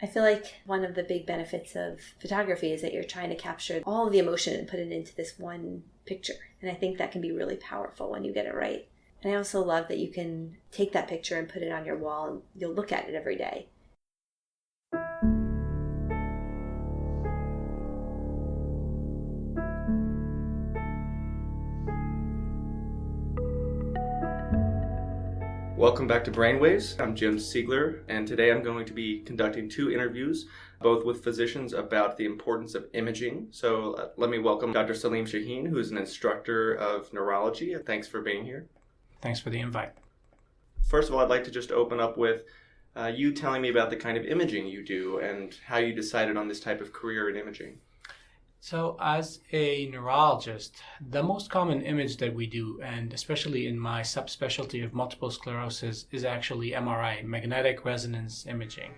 I feel like one of the big benefits of photography is that you're trying to capture all of the emotion and put it into this one picture. And I think that can be really powerful when you get it right. And I also love that you can take that picture and put it on your wall and you'll look at it every day. Welcome back to BrainWaves. I'm Jim Siegler, and today I'm going to be conducting two interviews, both with physicians about the importance of imaging. So let me welcome Dr. Salim Chahin, who is an instructor of neurology. Thanks for being here. Thanks for the invite. First of all, I'd like to just open up with you telling me about the kind of imaging you do and how you decided on this type of career in imaging. So as a neurologist, the most common image that we do, and especially in my subspecialty of multiple sclerosis, is actually MRI, magnetic resonance imaging.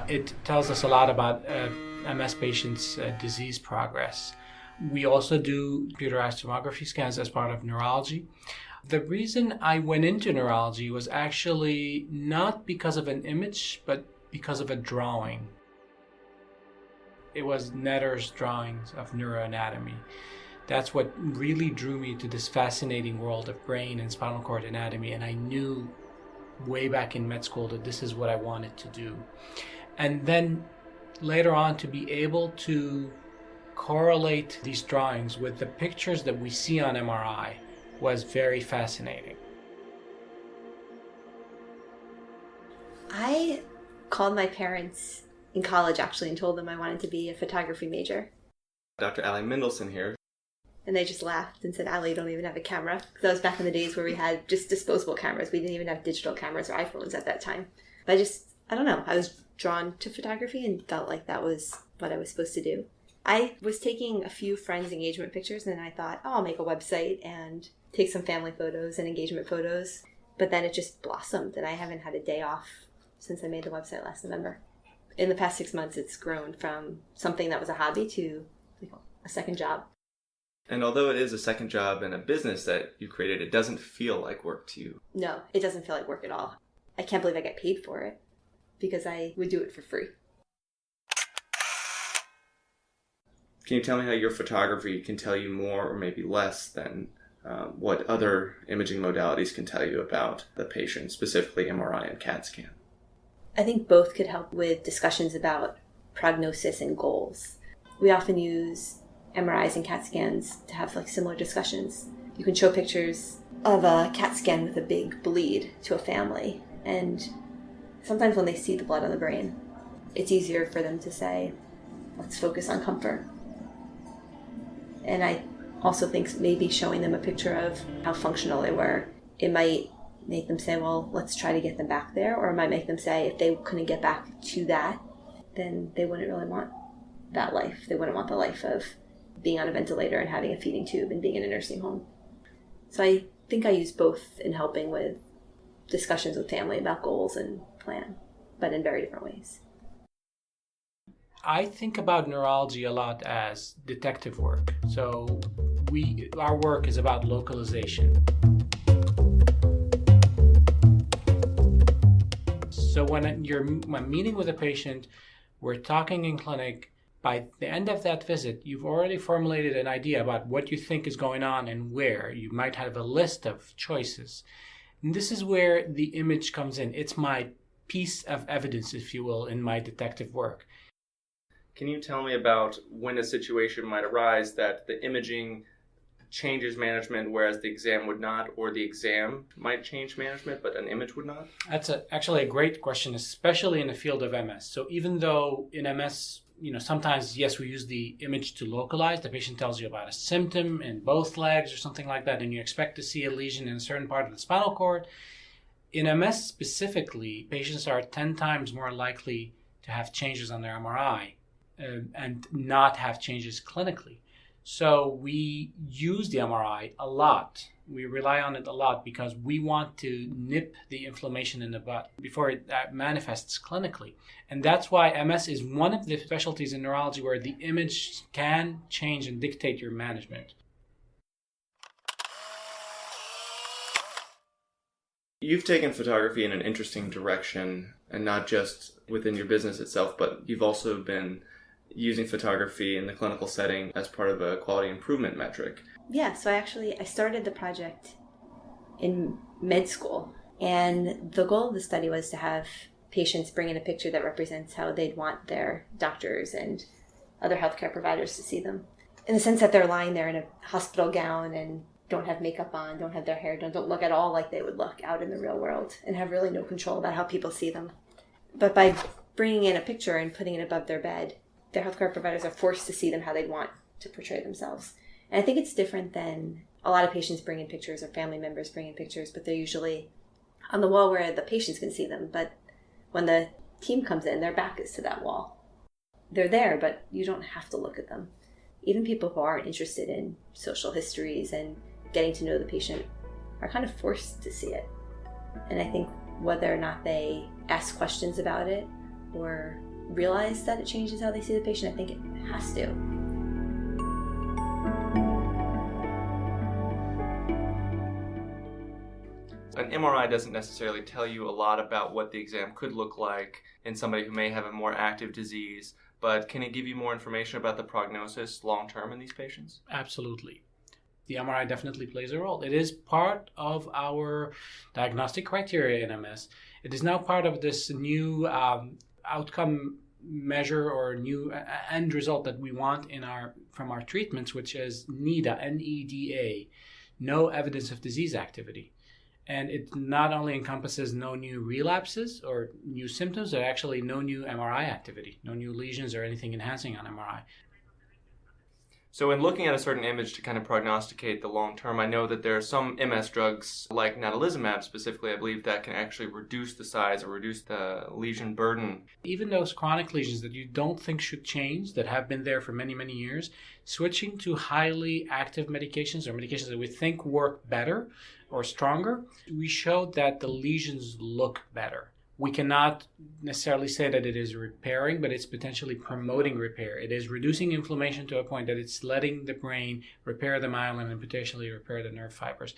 It tells us a lot about MS patients' disease progress. We also do computerized tomography scans as part of neurology. The reason I went into neurology was actually not because of an image, but because of a drawing. It was Netter's drawings of neuroanatomy. That's what really drew me to this fascinating world of brain and spinal cord anatomy, and I knew way back in med school that this is what I wanted to do. And then later on, to be able to correlate these drawings with the pictures that we see on MRI was very fascinating. I called my parents in college actually and told them I wanted to be a photography major. Dr. Allie Mendelson here. And they just laughed and said, Allie, you don't even have a camera. Because that was back in the days where we had just disposable cameras. We didn't even have digital cameras or iPhones at that time. But I don't know, I was drawn to photography and felt like that was what I was supposed to do. I was taking a few friends' engagement pictures and I thought, I'll make a website and take some family photos and engagement photos. But then it just blossomed and I haven't had a day off since I made the website last November. In the past 6 months, it's grown from something that was a hobby to a second job. And although it is a second job and a business that you created, it doesn't feel like work to you. No, it doesn't feel like work at all. I can't believe I get paid for it because I would do it for free. Can you tell me how your photography can tell you more or maybe less than what other imaging modalities can tell you about the patient, specifically MRI and CAT scan? I think both could help with discussions about prognosis and goals. We often use MRIs and CAT scans to have similar discussions. You can show pictures of a CAT scan with a big bleed to a family, and sometimes when they see the blood on the brain, it's easier for them to say, let's focus on comfort. And I also think maybe showing them a picture of how functional they were, it might make them say, well, let's try to get them back there. Or it might make them say, if they couldn't get back to that, then they wouldn't really want that life. They wouldn't want the life of being on a ventilator and having a feeding tube and being in a nursing home. So I think I use both in helping with discussions with family about goals and plan, but in very different ways. I think about neurology a lot as detective work. So our work is about localization. So when I'm meeting with a patient, we're talking in clinic, by the end of that visit, you've already formulated an idea about what you think is going on and where. You might have a list of choices. And this is where the image comes in. It's my piece of evidence, if you will, in my detective work. Can you tell me about when a situation might arise that the imaging changes management, whereas the exam would not, or the exam might change management, but an image would not? That's actually a great question, especially in the field of MS. So even though in MS, sometimes, yes, we use the image to localize. The patient tells you about a symptom in both legs or something like that, and you expect to see a lesion in a certain part of the spinal cord. In MS specifically, patients are 10 times more likely to have changes on their MRI and not have changes clinically. So we use the MRI a lot. We rely on it a lot because we want to nip the inflammation in the butt before it manifests clinically. And that's why MS is one of the specialties in neurology where the image can change and dictate your management. You've taken photography in an interesting direction, and not just within your business itself, but you've also been using photography in the clinical setting as part of a quality improvement metric. Yeah, so I started the project in med school, and the goal of the study was to have patients bring in a picture that represents how they'd want their doctors and other healthcare providers to see them. In the sense that they're lying there in a hospital gown and don't have makeup on, don't have their hair done, don't look at all like they would look out in the real world, and have really no control about how people see them. But by bringing in a picture and putting it above their bed, their healthcare providers are forced to see them how they'd want to portray themselves. And I think it's different than a lot of patients bring in pictures or family members bring in pictures, but they're usually on the wall where the patients can see them. But when the team comes in, their back is to that wall. They're there, but you don't have to look at them. Even people who aren't interested in social histories and getting to know the patient are kind of forced to see it. And I think whether or not they ask questions about it or realize that it changes how they see the patient, I think it has to. An MRI doesn't necessarily tell you a lot about what the exam could look like in somebody who may have a more active disease, but can it give you more information about the prognosis long-term in these patients? Absolutely. The MRI definitely plays a role. It is part of our diagnostic criteria in MS. It is now part of this new outcome measure or new end result that we want from our treatments, which is NEDA, N-E-D-A, no evidence of disease activity. And it not only encompasses no new relapses or new symptoms, but actually no new MRI activity, no new lesions or anything enhancing on MRI. So in looking at a certain image to kind of prognosticate the long term, I know that there are some MS drugs like natalizumab specifically, I believe, that can actually reduce the size or reduce the lesion burden. Even those chronic lesions that you don't think should change, that have been there for many, many years, switching to highly active medications or medications that we think work better or stronger, we showed that the lesions look better. We cannot necessarily say that it is repairing, but it's potentially promoting repair. It is reducing inflammation to a point that it's letting the brain repair the myelin and potentially repair the nerve fibers.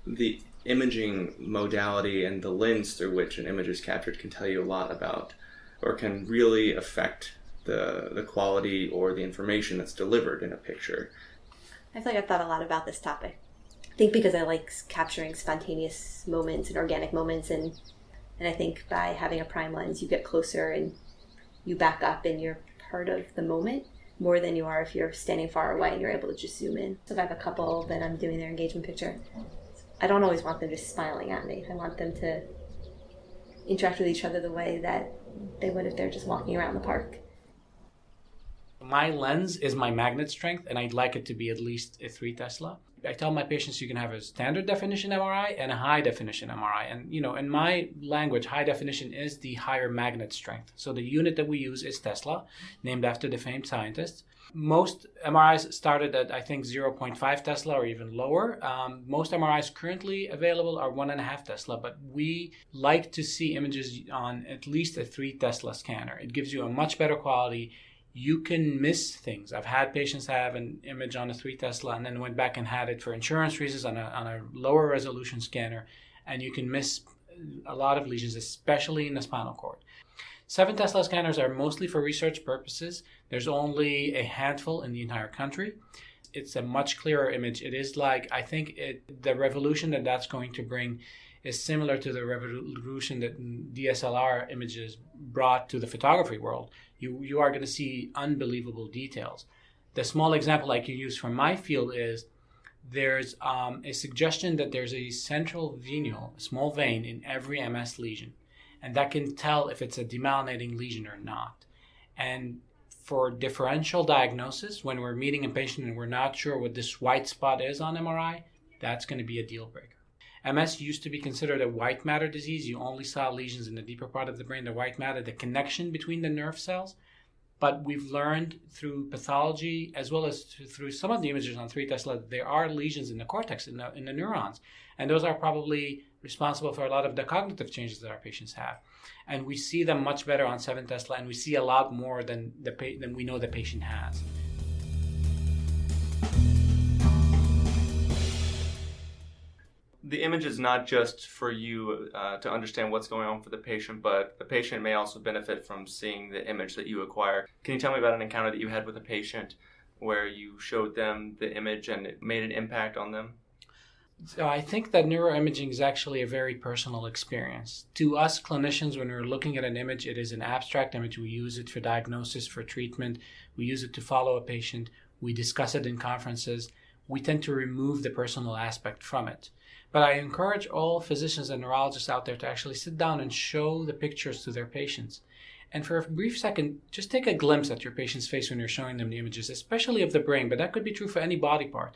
The imaging modality and the lens through which an image is captured can tell you a lot about, or can really affect the quality or the information that's delivered in a picture. I feel like I've thought a lot about this topic. I think because I like capturing spontaneous moments and organic moments, and I think by having a prime lens you get closer and you back up and you're part of the moment more than you are if you're standing far away and you're able to just zoom in. So if I have a couple that I'm doing their engagement picture, I don't always want them just smiling at me. I want them to interact with each other the way that they would if they're just walking around the park. My lens is my magnet strength, and I'd like it to be at least a 3 Tesla. I tell my patients you can have a standard definition MRI and a high definition MRI. And, in my language, high definition is the higher magnet strength. So the unit that we use is Tesla, named after the famed scientist. Most MRIs started at, I think, 0.5 Tesla or even lower. Most MRIs currently available are 1.5 Tesla, but we like to see images on at least a 3 Tesla scanner. It gives you a much better quality. You can miss things. I've had patients have an image on a 3 Tesla and then went back and had it for insurance reasons on a lower resolution scanner, and you can miss a lot of lesions, especially in the spinal cord. 7 Tesla scanners are mostly for research purposes. There's only a handful in the entire country. It's a much clearer image. It is like, I think the revolution that's going to bring is similar to the revolution that DSLR images brought to the photography world. You are going to see unbelievable details. The small example I can use from my field is there's a suggestion that there's a central venule, a small vein in every MS lesion, and that can tell if it's a demyelinating lesion or not. And for differential diagnosis, when we're meeting a patient and we're not sure what this white spot is on MRI, that's going to be a deal breaker. MS used to be considered a white matter disease. You only saw lesions in the deeper part of the brain, the white matter, the connection between the nerve cells. But we've learned through pathology, as well as through some of the images on 3 Tesla, that there are lesions in the cortex, in the neurons. And those are probably responsible for a lot of the cognitive changes that our patients have. And we see them much better on 7 Tesla, and we see a lot more than we know the patient has. the image is not just for you to understand what's going on for the patient, but the patient may also benefit from seeing the image that you acquire. Can you tell me about an encounter that you had with a patient where you showed them the image and it made an impact on them? So I think that neuroimaging is actually a very personal experience. To us clinicians, when we're looking at an image, it is an abstract image. We use it for diagnosis, for treatment. We use it to follow a patient. We discuss it in conferences. We tend to remove the personal aspect from it. But I encourage all physicians and neurologists out there to actually sit down and show the pictures to their patients. And for a brief second, just take a glimpse at your patient's face when you're showing them the images, especially of the brain, but that could be true for any body part.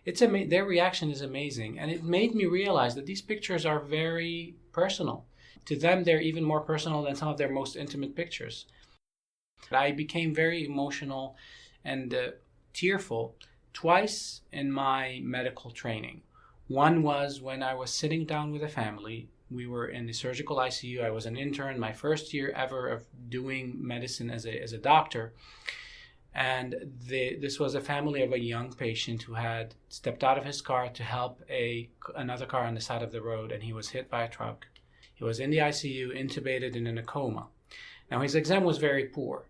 Their reaction is amazing, and it made me realize that these pictures are very personal. To them, they're even more personal than some of their most intimate pictures. I became very emotional and tearful twice in my medical training. One was when I was sitting down with a family. We were in the surgical ICU. I was an intern, my first year ever of doing medicine as a doctor. And this was a family of a young patient who had stepped out of his car to help another car on the side of the road, and he was hit by a truck. He was in the ICU, intubated, and in a coma. Now, his exam was very poor,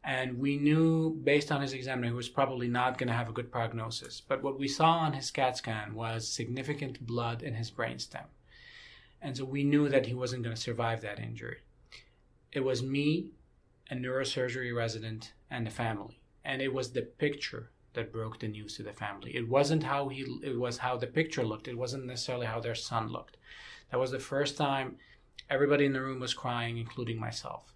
and we knew based on his exam that he was probably not going to have a good prognosis. But what we saw on his CAT scan was significant blood in his brainstem. And so we knew that he wasn't going to survive that injury. It was me, a neurosurgery resident, and the family. And it was the picture that broke the news to the family. It was how the picture looked. It wasn't necessarily how their son looked. That was the first time everybody in the room was crying, including myself.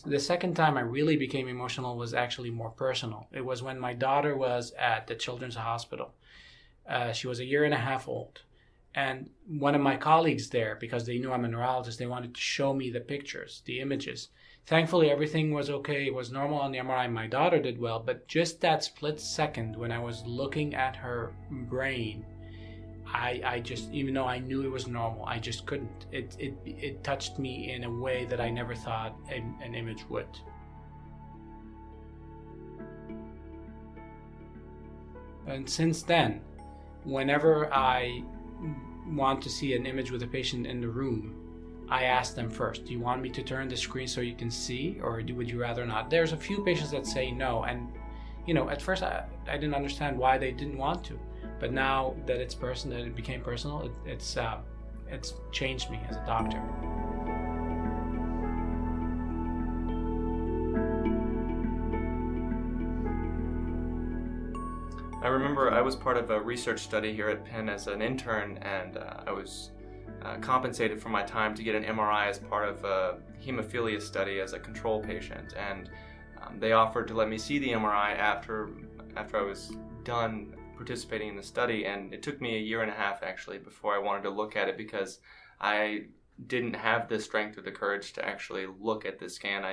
The second time I really became emotional was actually more personal. It was when my daughter was at the Children's Hospital. She was 1.5 years old. And one of my colleagues there, because they knew I'm a neurologist, they wanted to show me the pictures, the images. Thankfully, everything was okay. It was normal on the MRI. My daughter did well. But just that split second when I was looking at her brain, I just, even though I knew it was normal, I just couldn't. It touched me in a way that I never thought an image would. And since then, whenever I want to see an image with a patient in the room, I ask them first, do you want me to turn the screen so you can see, or would you rather not? There's a few patients that say no, and at first I didn't understand why they didn't want to, but now that it became personal, it's changed me as a doctor. I remember I was part of a research study here at Penn as an intern, and I was compensated for my time to get an MRI as part of a hemophilia study as a control patient, and they offered to let me see the MRI after I was done participating in the study, and it took me 1.5 years actually before I wanted to look at it because I didn't have the strength or the courage to actually look at the scan.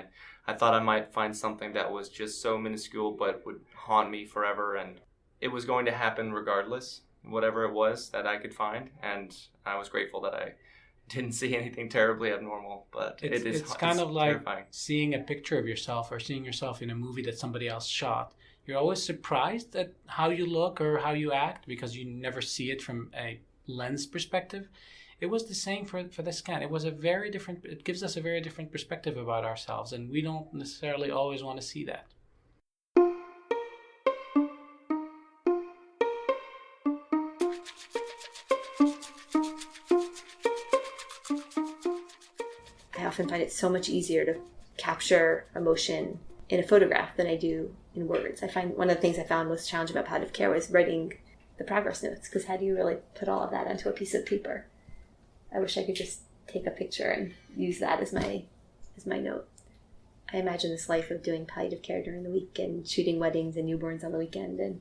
I thought I might find something that was just so minuscule but would haunt me forever, and it was going to happen regardless, whatever it was that I could find, and I was grateful that I didn't see anything terribly abnormal, but it's kind of like terrifying. Seeing a picture of yourself or seeing yourself in a movie that somebody else shot. You're always surprised at how you look or how you act because you never see it from a lens perspective. It was the same for the scan. It gives us a very different perspective about ourselves, and we don't necessarily always want to see that. I often find it so much easier to capture emotion in a photograph than I do in words. I find one of the things I found most challenging about palliative care was writing the progress notes, because how do you really put all of that onto a piece of paper? I wish I could just take a picture and use that as my note. I imagine this life of doing palliative care during the week and shooting weddings and newborns on the weekend and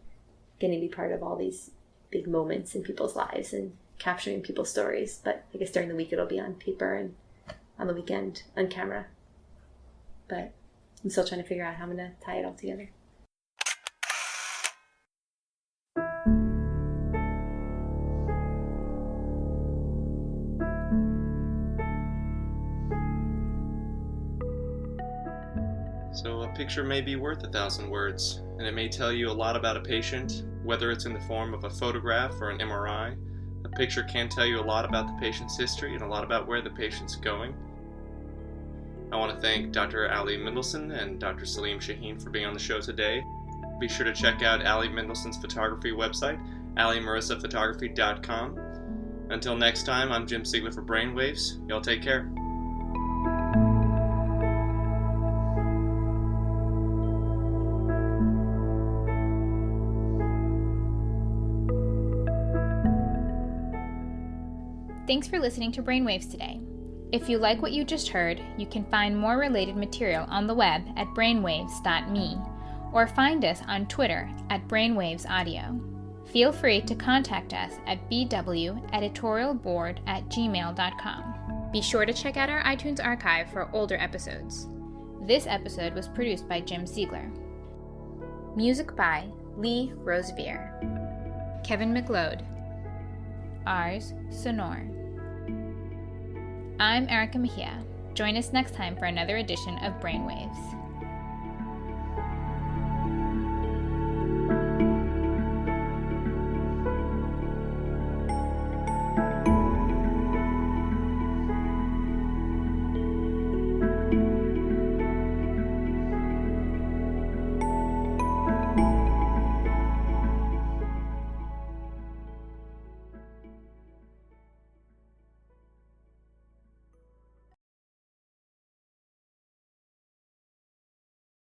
getting to be part of all these big moments in people's lives and capturing people's stories. But I guess during the week it'll be on paper and on the weekend on camera. But I'm still trying to figure out how I'm going to tie it all together. So a picture may be worth 1,000 words, and it may tell you a lot about a patient, whether it's in the form of a photograph or an MRI. A picture can tell you a lot about the patient's history and a lot about where the patient's going. I want to thank Dr. Ali Mendelsohn and Dr. Salim Chahin for being on the show today. Be sure to check out Ali Mendelssohn's photography website, alimarissaphotography.com. Until next time, I'm Jim Siegler for BrainWaves. Y'all take care. Thanks for listening to BrainWaves today. If you like what you just heard, you can find more related material on the web at brainwaves.me or find us on Twitter at brainwavesaudio. Feel free to contact us at bweditorialboard@gmail.com. Be sure to check out our iTunes archive for older episodes. This episode was produced by Jim Siegler. Music by Lee Rosevier. Kevin McLeod. Ars Sonore. I'm Erica Mejia. Join us next time for another edition of BrainWaves.